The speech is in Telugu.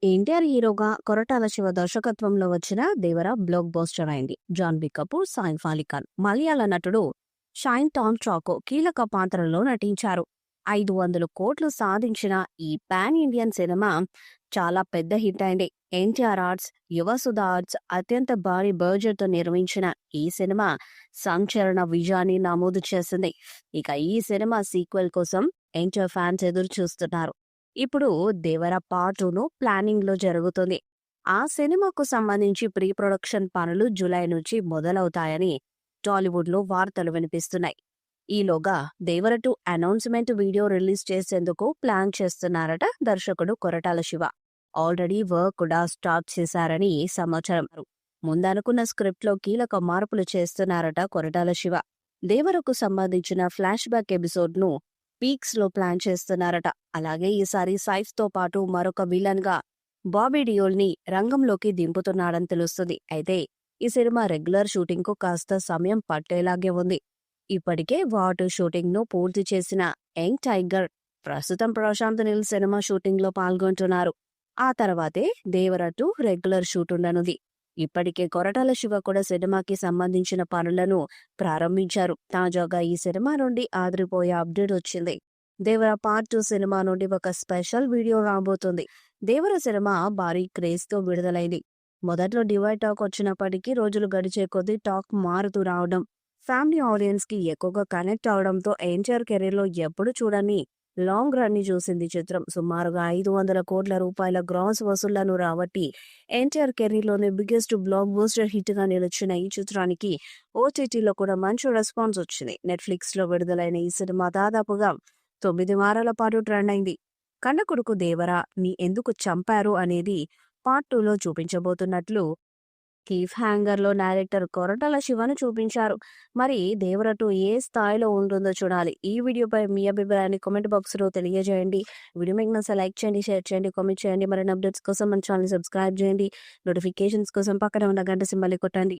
ఎన్టీఆర్ హీరోగా కొరటాల శివ దర్శకత్వంలో వచ్చిన దేవర బ్లాక్ బస్టర్ అయింది. జాన్వీ కపూర్, సైఫ్ అలీ ఖాన్, మలయాళ నటుడు షైన్ టామ్ చాకో కీలక పాత్రలో నటించారు. 500 కోట్లు సాధించిన ఈ పాన్ ఇండియన్ సినిమా చాలా పెద్ద హిట్ అయింది. ఎన్టీఆర్ ఆర్ట్స్, యువసుధ ఆర్ట్స్ అత్యంత భారీ బడ్జెట్ తో నిర్మించిన ఈ సినిమా సంచలన విజయాన్ని నమోదు చేసింది. ఇక ఈ సినిమా సీక్వెల్ కోసం ఎన్టీఆర్ ఫ్యాన్స్ ఎదురు చూస్తున్నారు. ఇప్పుడు దేవర పార్ట్ 2ను ప్లానింగ్ లో జరుగుతుంది. ఆ సినిమాకు సంబంధించి ప్రీ ప్రొడక్షన్ పనులు జూలై నుంచి మొదలవుతాయని టాలీవుడ్ లో వార్తలు వినిపిస్తున్నాయి. ఈలోగా దేవర 2 అనౌన్స్మెంట్ వీడియో రిలీజ్ చేసేందుకు ప్లాన్ చేస్తున్నారట దర్శకుడు కొరటాల శివ. ఆల్రెడీ వర్క్ కూడా స్టార్ట్ చేశారని సమాచారం. ముందనుకున్న స్క్రిప్ట్ లో కీలక మార్పులు చేస్తున్నారట కొరటాల శివ. దేవరకు సంబంధించిన ఫ్లాష్ బ్యాక్ ఎపిసోడ్ ను పీక్స్ లో ప్లాన్ చేస్తున్నారట. అలాగే ఈసారి సైఫ్ తో పాటు మరొక విలన్ గా బాబీ డియోల్ ని రంగంలోకి దింపుతున్నాడని తెలుస్తుంది. అయితే ఈ సినిమా రెగ్యులర్ షూటింగ్ కు కాస్త సమయం పట్టేలాగే ఉంది. ఇప్పటికే వార్ 2 షూటింగ్ ను పూర్తి చేసిన యంగ్ టైగర్ ప్రస్తుతం ప్రశాంత్ నీల్ సినిమా షూటింగ్ లో పాల్గొంటున్నారు. ఆ తర్వాతే దేవర 2 రెగ్యులర్ షూట్ ఉండనుంది. ఇప్పటికే కొరటాల శివ కూడా సినిమాకి సంబంధించిన పనులను ప్రారంభించారు. తాజాగా ఈ సినిమా నుండి ఆదిరిపోయే అప్డేట్ వచ్చింది. దేవర పార్ట్ 2 సినిమా నుండి ఒక స్పెషల్ వీడియో రాబోతుంది. దేవర సినిమా భారీ క్రేజ్ తో విడుదలైంది. మొదట్లో డివైడ్ టాక్ వచ్చినప్పటికీ రోజులు గడిచే కొద్దీ టాక్ మారుతూ రావడం, ఫ్యామిలీ ఆడియన్స్ కి ఎక్కువగా కనెక్ట్ అవడంతో ఎన్టీఆర్ కెరీర్ లో ఎప్పుడు చూడని లాంగ్ రన్ ని చూసింది చిత్రం. సుమారుగా 500 కోట్ల రూపాయల గ్రాస్ వసూళ్లను రాబట్టి ఎన్టీఆర్ కెరీర్ లోనే బిగ్గెస్ట్ బ్లాక్ బస్టర్ హిట్ గా నిలిచిన ఈ చిత్రానికి ఓటీటీలో కూడా మంచి రెస్పాన్స్ వచ్చింది. నెట్ఫ్లిక్స్ లో విడుదలైన ఈ సినిమా దాదాపుగా 9 వారాల పాటు ట్రెండ్ అయింది. కన్న కొడుకు దేవర ని ఎందుకు చంపారు అనేది పార్ట్ 2లో చూపించబోతున్నట్లు క్లిఫ్ హ్యాంగర్ లో డైరెక్టర్ కొరటాల శివను చూపించారు. మరి దేవర 2 ఏ స్థాయిలో ఉంటుందో చూడాలి. ఈ వీడియోపై మీ అభిప్రాయాన్ని కామెంట్ బాక్స్ లో తెలియజేయండి. వీడియో మీకు నచ్చితే లైక్ చేయండి, షేర్ చేయండి, కామెంట్ చేయండి. మరిన్ని అప్డేట్స్ కోసం మన ఛానల్ సబ్స్క్రైబ్ చేయండి. నోటిఫికేషన్స్ కోసం పక్కన ఉన్న గంట సింబల్ కొట్టండి.